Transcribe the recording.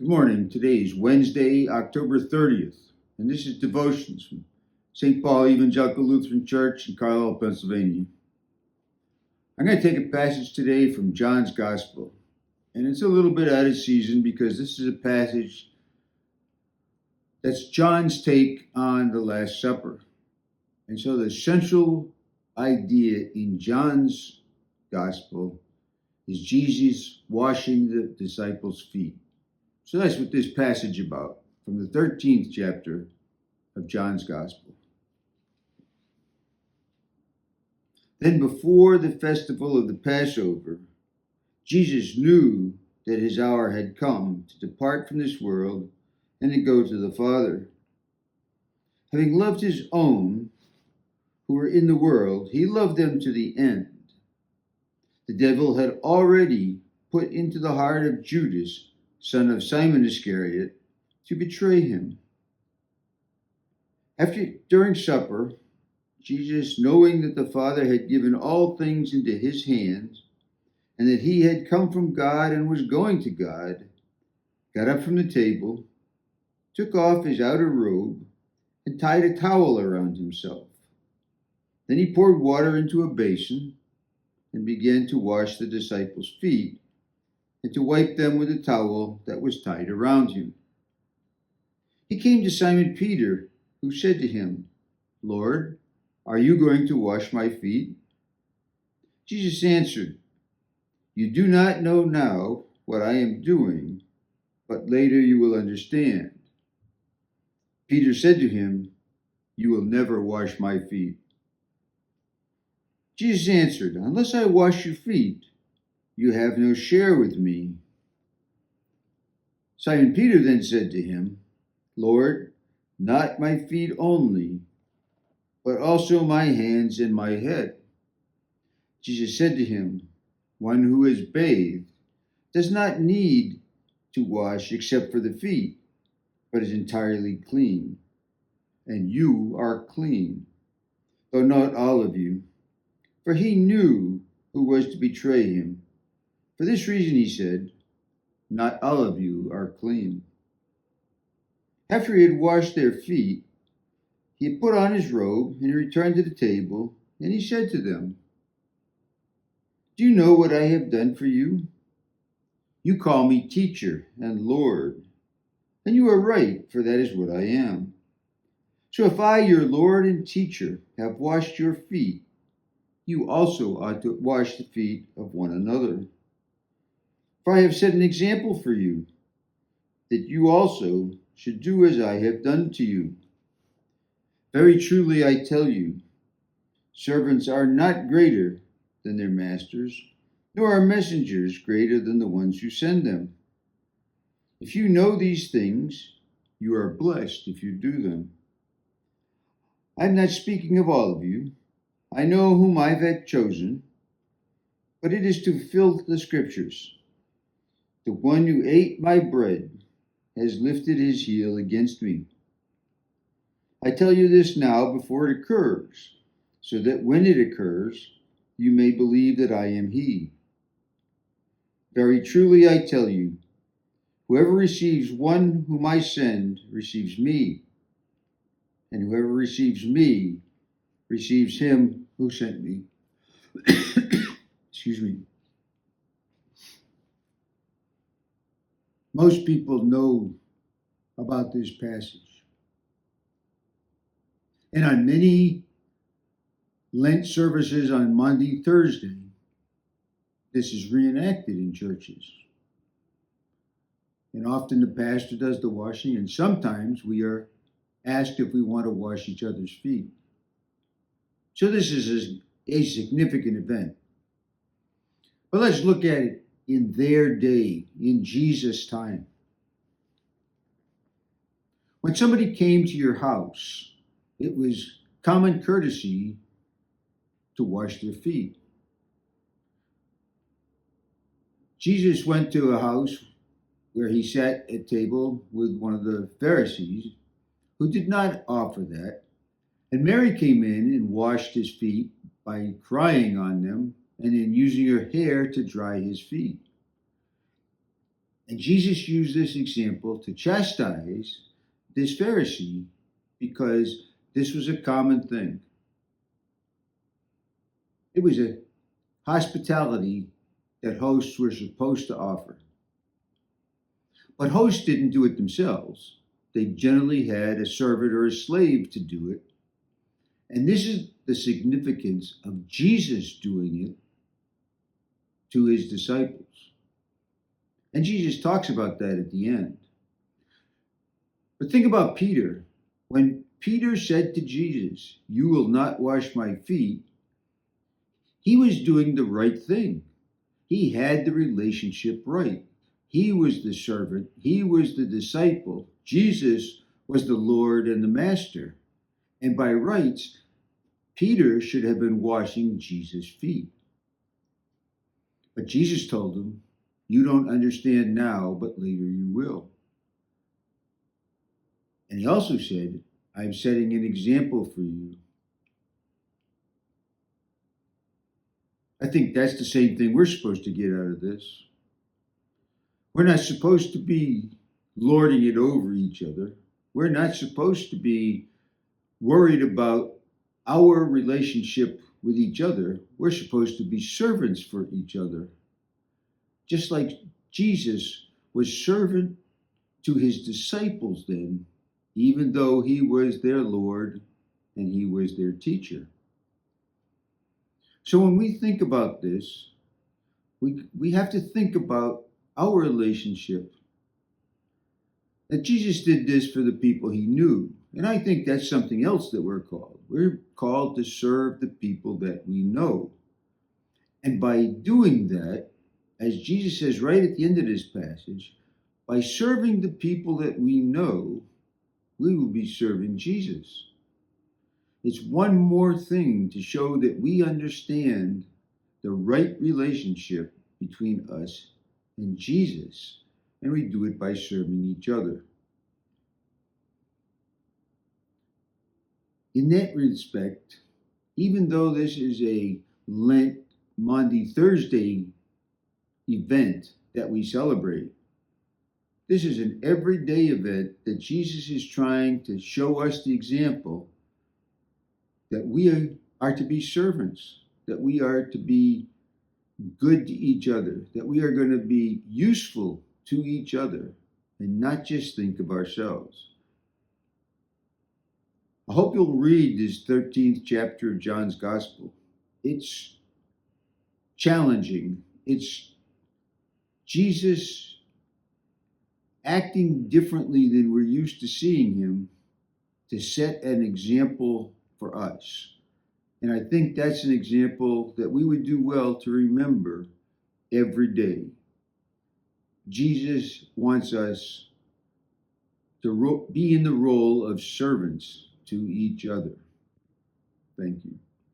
Good morning. Today is Wednesday, October 30th, and this is Devotions from St. Paul Evangelical Lutheran Church in Carlisle, Pennsylvania. I'm going to take a passage today from John's Gospel, and it's a little bit out of season because this is a passage that's John's take on the Last Supper. And so the central idea in John's Gospel is Jesus washing the disciples' feet. So that's what this passage is about, from the 13th chapter of John's Gospel. Then before the festival of the Passover, Jesus knew that his hour had come to depart from this world and to go to the Father. Having loved his own who were in the world, he loved them to the end. The devil had already put into the heart of Judas, son of Simon Iscariot, to betray him. During supper, Jesus, knowing that the Father had given all things into his hands, and that he had come from God and was going to God, got up from the table, took off his outer robe, and tied a towel around himself. Then he poured water into a basin and began to wash the disciples' feet and to wipe them with a towel that was tied around him. He came to Simon Peter, who said to him, "Lord, are you going to wash my feet?" Jesus answered, "You do not know now what I am doing, but later you will understand." Peter said to him, "You will never wash my feet." Jesus answered, "Unless I wash your feet, you have no share with me." Simon Peter then said to him, "Lord, not my feet only, but also my hands and my head." Jesus said to him, "One who is bathed does not need to wash except for the feet, but is entirely clean. And you are clean, though not all of you." For he knew who was to betray him. For this reason he said, "Not all of you are clean." After he had washed their feet, he had put on his robe and returned to the table, and he said to them, "Do you know what I have done for you? You call me teacher and Lord, and you are right, for that is what I am. So if I, your Lord and teacher, have washed your feet, you also ought to wash the feet of one another. For I have set an example for you, that you also should do as I have done to you. Very truly I tell you, servants are not greater than their masters, nor are messengers greater than the ones who send them. If you know these things, you are blessed if you do them. I am not speaking of all of you. I know whom I have chosen, but it is to fulfill the scriptures. The one who ate my bread has lifted his heel against me. I tell you this now before it occurs, so that when it occurs, you may believe that I am he. Very truly I tell you, whoever receives one whom I send receives me, and whoever receives me receives him who sent me." Excuse me. Most people know about this passage. And on many Lent services on Maundy, Thursday, this is reenacted in churches. And often the pastor does the washing, and sometimes we are asked if we want to wash each other's feet. So this is a significant event. But let's look at it in their day, in Jesus' time. When somebody came to your house, it was common courtesy to wash their feet. Jesus went to a house where he sat at table with one of the Pharisees who did not offer that. And Mary came in and washed his feet by crying on them and then using her hair to dry his feet. And Jesus used this example to chastise this Pharisee because this was a common thing. It was a hospitality that hosts were supposed to offer. But hosts didn't do it themselves. They generally had a servant or a slave to do it. And this is the significance of Jesus doing it to his disciples. And Jesus talks about that at the end. But think about Peter. When Peter said to Jesus, "You will not wash my feet," he was doing the right thing. He had the relationship right. He was the servant. He was the disciple. Jesus was the Lord and the Master. And by rights, Peter should have been washing Jesus' feet. But Jesus told him, "You don't understand now, but later you will." And he also said, "I'm setting an example for you." I think that's the same thing we're supposed to get out of this. We're not supposed to be lording it over each other. We're not supposed to be worried about our relationship with each other. We're supposed to be servants for each other. Just like Jesus was servant to his disciples then, even though he was their Lord and he was their teacher. So when we think about this, we have to think about our relationship. That Jesus did this for the people he knew. And I think that's something else that we're called. We're called to serve the people that we know. And by doing that, as Jesus says right at the end of this passage, by serving the people that we know, we will be serving Jesus. It's one more thing to show that we understand the right relationship between us and Jesus, and we do it by serving each other. In that respect, even though this is a Lent Maundy Thursday event that we celebrate, this is an everyday event that Jesus is trying to show us the example that we are to be servants, that we are to be good to each other, that we are going to be useful to each other and not just think of ourselves. I hope you'll read this 13th chapter of John's Gospel. It's challenging. It's Jesus acting differently than we're used to seeing him to set an example for us. And I think that's an example that we would do well to remember every day. Jesus wants us to be in the role of servants to each other. Thank you.